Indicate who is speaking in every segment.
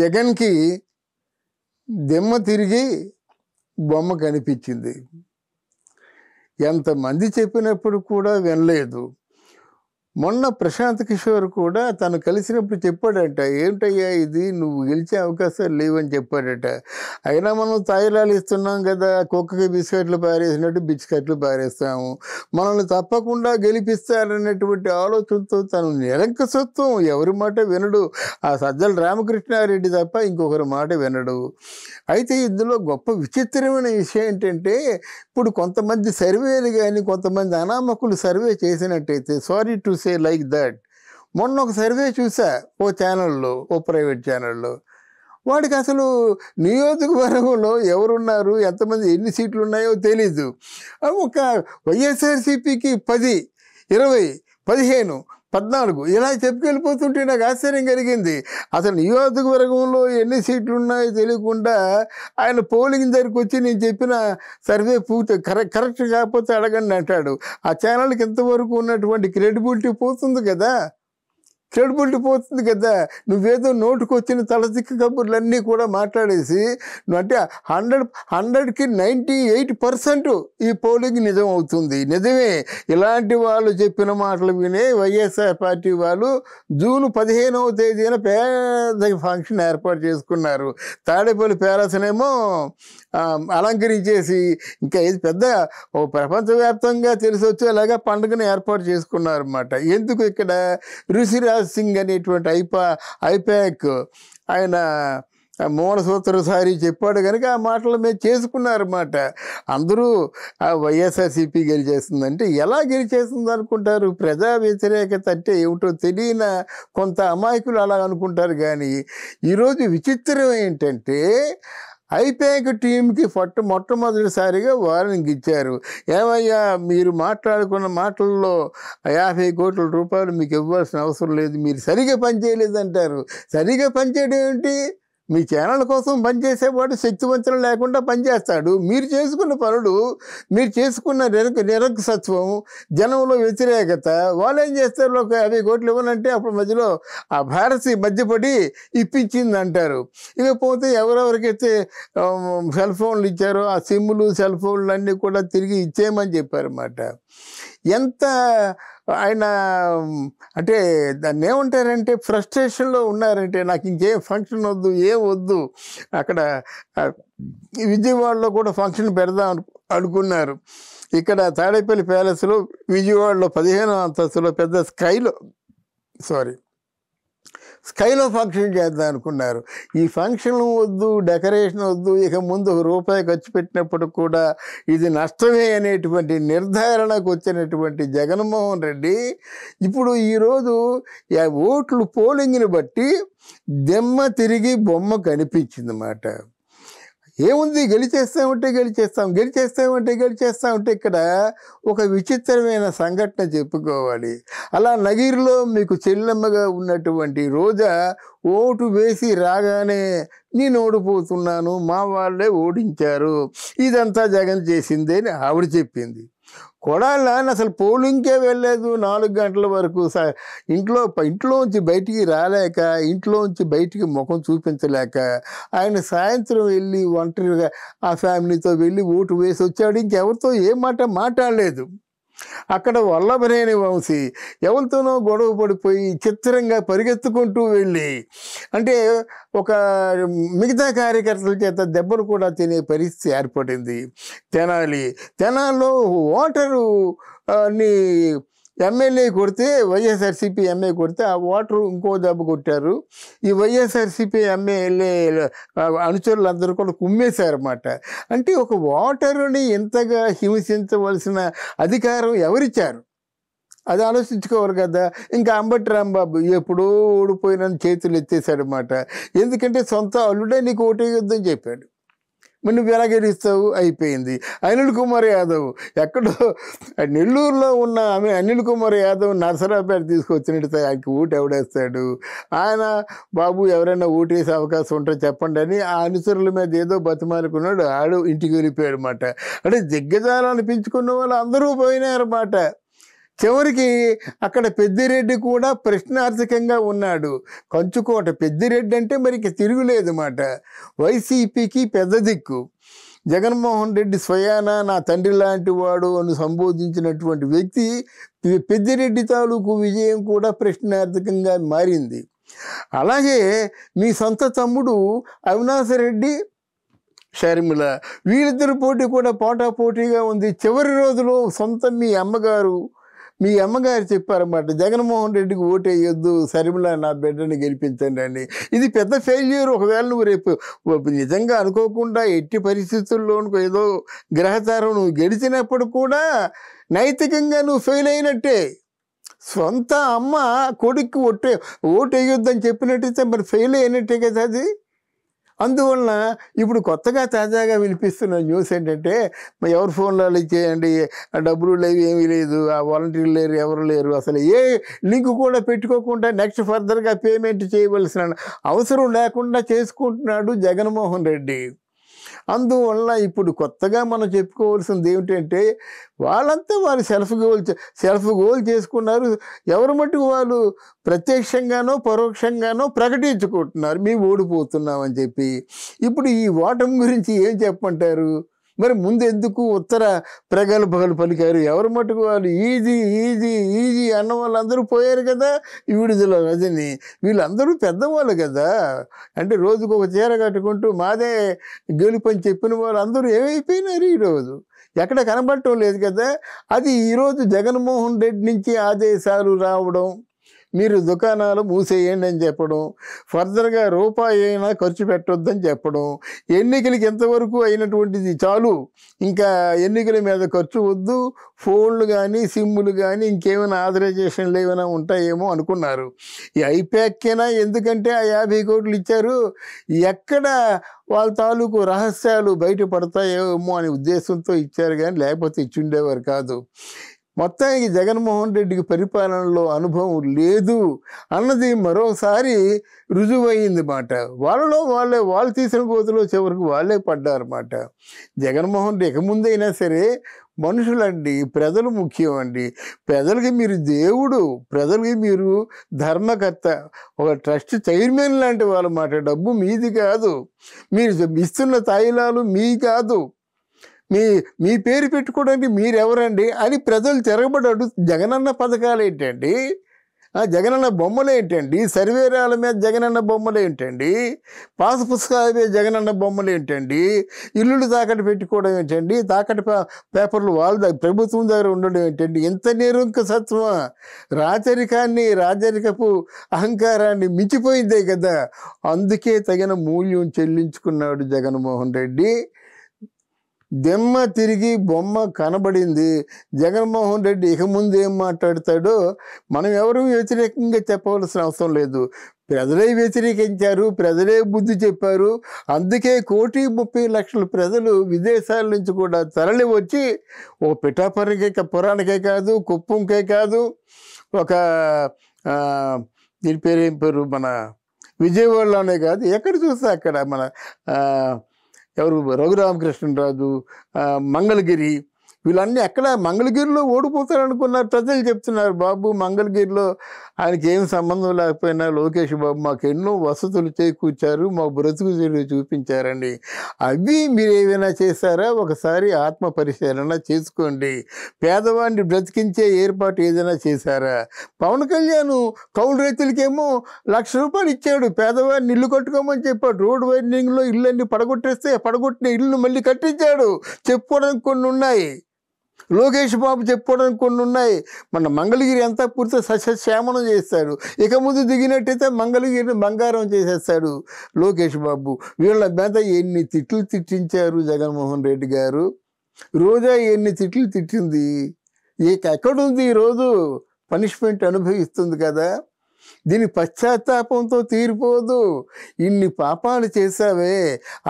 Speaker 1: జగన్కి దిమ్మ తిరిగి బొమ్మ కనిపించింది. ఎంతమంది చెప్పినప్పుడు కూడా వినలేదు. మొన్న ప్రశాంత్ కిషోర్ కూడా తను కలిసినప్పుడు చెప్పాడట, ఏంటయ్యా ఇది, నువ్వు గెలిచే అవకాశాలు లేవని చెప్పాడట. అయినా మనం తాయిలాలు ఇస్తున్నాం కదా, కుక్కకి బిస్కెట్లు పారేసినట్టు బిస్కెట్లు పారేస్తాము, మనల్ని తప్పకుండా గెలిపిస్తారనేటువంటి ఆలోచనతో తను నిరంకుశత్వం, ఎవరి మాట వినడు. ఆ సజ్జల రామకృష్ణారెడ్డి తప్ప ఇంకొకరి మాట వినడు. అయితే ఇందులో గొప్ప విచిత్రమైన విషయం ఏంటంటే, ఇప్పుడు కొంతమంది సర్వేలు కానీ కొంతమంది అనామకులు సర్వే చేసినట్టయితే, sorry to say like that, మొన్న ఒక సర్వే చూసా ఓ ఛానల్లో, ఓ ప్రైవేట్ ఛానల్లో. వాడికి అసలు నియోజకవర్గంలో ఎవరున్నారు, ఎంతమంది, ఎన్ని సీట్లు ఉన్నాయో తెలీదు. ఒక వైఎస్ఆర్సీపీకి 10, 20, 15, 14 ఇలా చెప్పుకెళ్ళిపోతుంటే నాకు ఆశ్చర్యం కలిగింది. అసలు నియోజకవర్గంలో ఎన్ని సీట్లు ఉన్నాయో తెలియకుండా ఆయన పోలింగ్ దగ్గరికి వచ్చి నేను చెప్పిన సర్వే పూర్తి కరెక్ట్ కాకపోతే అడగండి అంటాడు. ఆ ఛానల్కి ఇంతవరకు ఉన్నటువంటి క్రెడిబిలిటీ పోతుంది కదా, నువ్వేదో నోటుకొచ్చిన తలదిక్కు కబుర్లన్నీ కూడా మాట్లాడేసి నువ్వు అంటే 100కి 98% ఈ పోలింగ్ నిజం అవుతుంది. నిజమే, ఇలాంటి వాళ్ళు చెప్పిన మాటలు వినే వైఎస్ఆర్ పార్టీ వాళ్ళు జూన్ 15వ తేదీన పెద్ద ఫంక్షన్ ఏర్పాటు చేసుకున్నారు. తాడేపల్లి ప్యాలెస్నేమో అలంకరించేసి ఇంకా ఇది పెద్ద ఓ ప్రపంచవ్యాప్తంగా తెలిసి వచ్చేలాగా పండుగను ఏర్పాటు చేసుకున్నారు అన్నమాట. ఎందుకు ఇక్కడ ఋషిరాజ్ సింగ్ అనేటువంటి ఐపాక్ ఆయన మూలసూత్రధారి చెప్పాడు కనుక ఆ మాటలు మేము చేసుకున్నారన్నమాట. అందరూ వైఎస్ఆర్సీపీ గెలిచేస్తుందంటే ఎలా గెలిచేస్తుంది అనుకుంటారు? ప్రజా వ్యతిరేకత అంటే ఏమిటో తెలియని కొంత అమాయకులు అలా అనుకుంటారు. కానీ ఈరోజు విచిత్రం ఏంటంటే, ఐపాక్ టీంకి మొట్టమొదటిసారిగా వార్నింగ్ ఇచ్చారు. ఏమయ్యా, మీరు మాట్లాడుకున్న మాటల్లో 50 కోట్ల రూపాయలు మీకు ఇవ్వాల్సిన అవసరం లేదు, మీరు సరిగా పనిచేయలేదంటారు. సరిగా పనిచేయడం ఏంటి? మీ ఛానల్ కోసం పనిచేసేవాడు శక్తివంతులు లేకుండా పనిచేస్తాడు. మీరు చేసుకున్న పనులు, మీరు చేసుకున్న నిరంకుశత్వం, జనంలో వ్యతిరేకత, వాళ్ళు ఏం చేస్తారు? ఒక 50 కోట్లు ఇవ్వనంటే అప్పుడు మధ్యలో ఆ భారతి మధ్యపడి ఇప్పించింది అంటారు. ఇకపోతే ఎవరెవరికైతే సెల్ ఫోన్లు ఇచ్చారో ఆ సిమ్లు, సెల్ ఫోన్లు అన్నీ కూడా తిరిగి ఇచ్చేయమని చెప్పారన్నమాట. ఎంత ఆయన అంటే దాన్ని ఏమంటారంటే ఫ్రస్ట్రేషన్లో ఉన్నారంటే, నాకు ఇంకేం ఫంక్షన్ వద్దు, ఏం వద్దు. అక్కడ విజయవాడలో కూడా ఫంక్షన్ పెడదాం అనుకున్నారు. ఇక్కడ తాడేపల్లి ప్యాలెస్లో, విజయవాడలో 15వ అంతస్తులో పెద్ద స్కైలో ఫంక్షన్ చేద్దాం అనుకున్నారు. ఈ ఫంక్షన్ వద్దు, డెకరేషన్ వద్దు, ఇక ముందు ₹1 ఖర్చు పెట్టినప్పుడు కూడా ఇది నష్టమే అనేటువంటి నిర్ధారణకు వచ్చినటువంటి జగన్మోహన్ రెడ్డి ఇప్పుడు ఈరోజు ఓట్లు పోలింగ్ని బట్టి దిమ్మ తిరిగి బొమ్మ కనిపించిందన్నమాట. ఏముంది, గెలిచేస్తామంటే ఇక్కడ ఒక విచిత్రమైన సంఘటన చెప్పుకోవాలి. అలా నగిరిలో మీకు చెల్లెమ్మగా ఉన్నటువంటి రోజా ఓటు వేసి రాగానే నేను ఓడిపోతున్నాను, మా వాళ్ళే ఓడించారు, ఇదంతా జగన్ చేసిందే అని ఆవిడ చెప్పింది. కొడాలని అసలు పోలింగ్కే వెళ్ళలేదు 4 గంటల వరకు. ఇంట్లోంచి బయటికి రాలేక, ఇంట్లోంచి బయటికి ముఖం చూపించలేక ఆయన సాయంత్రం వెళ్ళి ఒంటరిగా ఆ ఫ్యామిలీతో వెళ్ళి ఓటు వేసి వచ్చాడు. ఇంకెవరితో ఏం మాట్లాడలేదు. అక్కడ వల్లభనేని వంశీ ఎవరితోనో గొడవ పడిపోయి చిత్రంగా పరిగెత్తుకుంటూ వెళ్ళి, అంటే ఒక మిగతా కార్యకర్తల చేత దెబ్బలు కూడా తినే పరిస్థితి ఏర్పడింది. తెనాలిలో ఓటరు ని ఎమ్మెల్యే కొడితే, వైఎస్ఆర్సీపీ ఎమ్మెల్యే కొడితే ఆ ఓటరు ఇంకో దెబ్బ కొట్టారు. ఈ వైఎస్ఆర్సీపీ ఎమ్మెల్యే అనుచరులందరూ కూడా కుమ్మేశారన్నమాట. అంటే ఒక ఓటరుని ఇంతగా హింసించవలసిన అధికారం ఎవరిచ్చారు? అది ఆలోచించుకోవాలి కదా. ఇంకా అంబటి రాంబాబు ఎప్పుడూ ఓడిపోయిన చేతులు ఎత్తేసాడనమాట. ఎందుకంటే సొంత అల్లుడే నీకు ఓటేయొద్దని చెప్పాడు. మరి నువ్వు ఎలా గెలుస్తావు? అయిపోయింది. అనిల్ కుమార్ యాదవ్ ఎక్కడో నెల్లూరులో ఉన్న అనిల్ కుమార్ యాదవ్ నరసరావుపేట తీసుకొచ్చినట్టు ఆయనకి ఓటు ఎవడేస్తాడు? ఆయన బాబు ఎవరైనా ఓటేసే అవకాశం ఉంటే చెప్పండి అని ఆ అనుచరుల మీద ఏదో బతిమాలుకున్నాడు. ఇంటికి వెళ్ళిపోయాడు అన్నమాట. అంటే దిగ్గజాలు అనిపించుకున్న వాళ్ళు అందరూ పోయినారన్నమాట. చివరికి అక్కడ పెద్దిరెడ్డి కూడా ప్రశ్నార్థకంగా ఉన్నాడు. కంచుకోట పెద్దిరెడ్డి అంటే మరి ఇంక తిరుగులేదు మాట. వైసీపీకి పెద్ద దిక్కు. జగన్మోహన్ రెడ్డి స్వయాన నా తండ్రి లాంటి వాడు అని సంబోధించినటువంటి వ్యక్తి పెద్దిరెడ్డి తాలూకు విజయం కూడా ప్రశ్నార్థకంగా మారింది. అలాగే మీ సొంత తమ్ముడు అవినాష్ రెడ్డి, షర్మిల వీళ్ళిద్దరు పోటీ కూడా పోటాపోటీగా ఉంది. చివరి రోజులో సొంత మీ అమ్మగారు చెప్పారన్నమాట, జగన్మోహన్ రెడ్డికి ఓటు వేయొద్దు, షర్మిల నా బిడ్డని గెలిపించండి అని. ఇది పెద్ద ఫెయిల్యూర్. ఒకవేళ నువ్వు రేపు నిజంగా అనుకోకుండా ఎట్టి పరిస్థితుల్లోనూ ఏదో గ్రహచారం నువ్వు గెలిచినప్పుడు కూడా నైతికంగా నువ్వు ఫెయిల్ అయినట్టే. సొంత అమ్మ కొడుక్కి ఓటు వేయొద్దని చెప్పినట్టయితే మరి ఫెయిల్ అయినట్టే కదా అది. అందువలన ఇప్పుడు కొత్తగా తాజాగా వినిపిస్తున్న న్యూస్ ఏంటంటే, ఎవరు ఫోన్లో ఇచ్చేయండి, డబ్బులు లేవు, ఏమీ లేదు, ఆ వాలంటీర్లు లేరు, ఎవరు లేరు, అసలు ఏ లింక్ కూడా పెట్టుకోకుండా నెక్స్ట్ ఫర్దర్గా పేమెంట్ చేయవలసిన అవసరం లేకుండా చేసుకుంటున్నాడు జగన్మోహన్ రెడ్డి. అందువల్ల ఇప్పుడు కొత్తగా మనం చెప్పుకోవాల్సింది ఏమిటంటే, వాళ్ళంతా వాళ్ళు సెల్ఫ్ గోల్ చేసుకున్నారు. ఎవరి మట్టుకు వాళ్ళు ప్రత్యక్షంగానో పరోక్షంగానో ప్రకటించుకుంటున్నారు మేము ఓడిపోతున్నామని చెప్పి. ఇప్పుడు ఈ ఓటమి గురించి ఏం చెప్పమంటారు? మరి ముందు ఎందుకు ఉత్తర ప్రగల్భాలు పలికారు? ఎవరి మట్టుకు వాళ్ళు ఈజీ ఈజీ ఈజీ అన్న వాళ్ళందరూ పోయారు కదా. ఈ విడుదల రజని వీళ్ళందరూ పెద్దవాళ్ళు కదా. అంటే రోజుకు ఒక చీర కట్టుకుంటూ మాదే గెలుపని చెప్పిన వాళ్ళందరూ ఏమైపోయినారు ఈరోజు? ఎక్కడ కనబడటం లేదు కదా. అది ఈరోజు జగన్మోహన్ రెడ్డి నుంచి ఆదేశాలు రావడం, మీరు దుకాణాలు మూసేయండి అని చెప్పడం, ఫర్దర్గా రూపాయి అయినా ఖర్చు పెట్టొద్దని చెప్పడం, ఎన్నికలకి ఎంతవరకు అయినటువంటిది చాలు, ఇంకా ఎన్నికల మీద ఖర్చు వద్దు, ఫోన్లు కానీ సిమ్ములు కానీ ఇంకేమైనా ఆథరైజేషన్లు ఏమైనా ఉంటాయేమో అనుకున్నారు. ఈ ఐప్యాక్కైనా ఎందుకంటే ఆ 50 కోట్లు ఇచ్చారు, ఎక్కడ వాళ్ళ తాలూకు రహస్యాలు బయటపడతాయేమో అనే ఉద్దేశంతో ఇచ్చారు, కానీ లేకపోతే ఇచ్చిండేవారు కాదు. మొత్తానికి జగన్మోహన్ రెడ్డికి పరిపాలనలో అనుభవం లేదు అన్నది మరోసారి రుజువైంది మాట. వాళ్ళు తీసిన గోతులో చివరికి వాళ్ళే పడ్డారన్నమాట. జగన్మోహన్ రెడ్డి ఇకముందైనా సరే మనుషులండి, ప్రజలు ముఖ్యం అండి. ప్రజలకి మీరు దేవుడు, ప్రజలకి మీరు ధర్మకర్త, ఒక ట్రస్ట్ చైర్మన్ లాంటి వాళ్ళ మాట. డబ్బు మీది కాదు, మీరు ఇస్తున్న తాయిలాలు మీ కాదు, మీ పేరు పెట్టుకోవడానికి మీరెవరండి అని ప్రజలు తిరగబడ్డాడు. జగనన్న పథకాలు ఏంటండి, జగనన్న బొమ్మలు ఏంటండి, సర్వేరాల మీద జగనన్న బొమ్మలు ఏంటండి, పాస్ పుస్తకాల మీద జగనన్న బొమ్మలు ఏంటండి, ఇల్లులు తాకట్టు పెట్టుకోవడం ఏంటండి, తాకట్టు పేపర్లు వాళ్ళ ప్రభుత్వం దగ్గర ఉండడం ఏంటండి? ఇంత నిరంకుశత్వం, రాజరికపు అహంకారాన్ని మించిపోయిందే కదా. అందుకే తగిన మూల్యం చెల్లించుకున్నాడు జగన్మోహన్ రెడ్డి. దెమ్మ తిరిగి బొమ్మ కనబడింది. జగన్మోహన్ రెడ్డి ఇక ముందు ఏం మాట్లాడతాడో మనం ఎవరు వ్యతిరేకంగా చెప్పవలసిన అవసరం లేదు. ప్రజలే వ్యతిరేకించారు, ప్రజలే బుద్ధి చెప్పారు. అందుకే 1,30,00,000 ప్రజలు విదేశాల నుంచి కూడా తరలి వచ్చి ఒక పిఠాపురానికే కాదు, కుప్పంకే కాదు, ఒక దీని పేరు మన విజయవాడలోనే కాదు, ఎక్కడ చూస్తే అక్కడ మన ఎవరు రఘురామకృష్ణరాజు, మంగళగిరి, వీళ్ళన్నీ ఎక్కడ మంగళగిరిలో ఓడిపోతారనుకున్నారు. ప్రజలు చెప్తున్నారు, బాబు మంగళగిరిలో ఆయనకి ఏం సంబంధం లేకపోయినా లోకేష్ బాబు మాకు ఎన్నో వసతులు చేకూర్చారు, మా బ్రతుకు చూపించారండి. అవి మీరు ఏమైనా చేశారా? ఒకసారి ఆత్మ పరిశీలన చేసుకోండి. పేదవాడిని బ్రతికించే ఏర్పాటు ఏదైనా చేశారా? పవన్ కళ్యాణ్ కౌలు రైతులకేమో ₹1,00,000 ఇచ్చాడు, పేదవాడిని ఇల్లు కట్టుకోమని చెప్పాడు. రోడ్ వైండింగ్లో ఇళ్ళన్నీ పడగొట్టిన ఇల్లు మళ్ళీ కట్టించాడు. చెప్పుకోవడానికి కొన్ని ఉన్నాయి, లోకేష్ బాబు చెప్పుకోవడానికి కొన్ని ఉన్నాయి. మన మంగళగిరి అంతా పూర్తి సస్యశ్యామనం చేస్తాడు. ఇక ముందు దిగినట్టయితే మంగళగిరిని బంగారం చేసేస్తాడు లోకేష్ బాబు. వీళ్ళ మీద ఎన్ని తిట్లు తిట్టించారు జగన్మోహన్ రెడ్డి గారు. రోజా ఎన్ని తిట్లు తిట్టింది. ఎక్కడుంది ఈరోజు? పనిష్మెంట్ అనుభవిస్తుంది కదా. దీని పశ్చాత్తాపంతో తీరిపోదు. ఇన్ని పాపాలు చేశావే,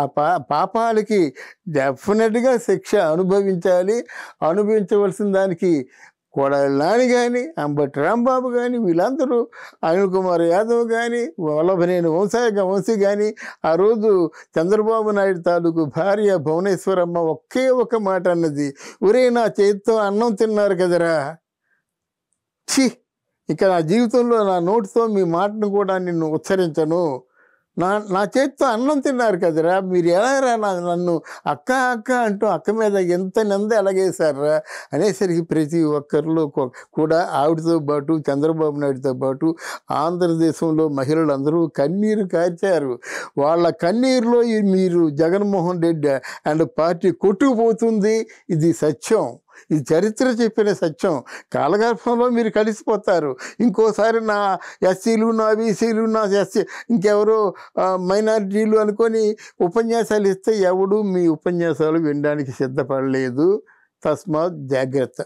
Speaker 1: ఆ పాపాలకి డెఫినెట్గా శిక్ష అనుభవించాలి. అనుభవించవలసిన దానికి కొడాలి నాని కానీ, అంబటి రాంబాబు కానీ, వీళ్ళందరూ, అనిల్ కుమార్ యాదవ్ కానీ, వల్లభనేని వంశీ కానీ, ఆ రోజు చంద్రబాబు నాయుడు తాలూకు భార్య భువనేశ్వరమ్మ ఒకే ఒక మాట అన్నది, ఒరే నా చేతితో అన్నం తిన్నారు కదరా, ఛీ! ఇక నా జీవితంలో నా నోటితో మీ మాటను కూడా నిన్ను ఉచ్చరించను. నా నా చేత్తో అన్నం తిన్నారు కదరా! మీరు ఎలాగరా నన్ను అక్క, అక్క అంటూ అక్క మీద ఎంత నింద ఎలాగేశారురా అనేసరికి ప్రతి ఒక్కరిలో కూడా ఆవిడతో పాటు చంద్రబాబు నాయుడుతో పాటు ఆంధ్రదేశంలో మహిళలందరూ కన్నీరు కార్చారు. వాళ్ళ కన్నీరులో మీరు జగన్మోహన్ రెడ్డి అండ్ పార్టీ కొట్టుకుపోతుంది. ఇది సత్యం. ఇది చరిత్ర చెప్పిన సత్యం. కాలగర్భంలో మీరు కలిసిపోతారు. ఇంకోసారి నా ఎస్సీలు, నా బీసీలు, నా ఇంకెవరో మైనారిటీలు అనుకొని ఉపన్యాసాలు ఇస్తే ఎవడు మీ ఉపన్యాసాలు వినడానికి సిద్ధపడలేదు. తస్మాత్ జాగ్రత్త.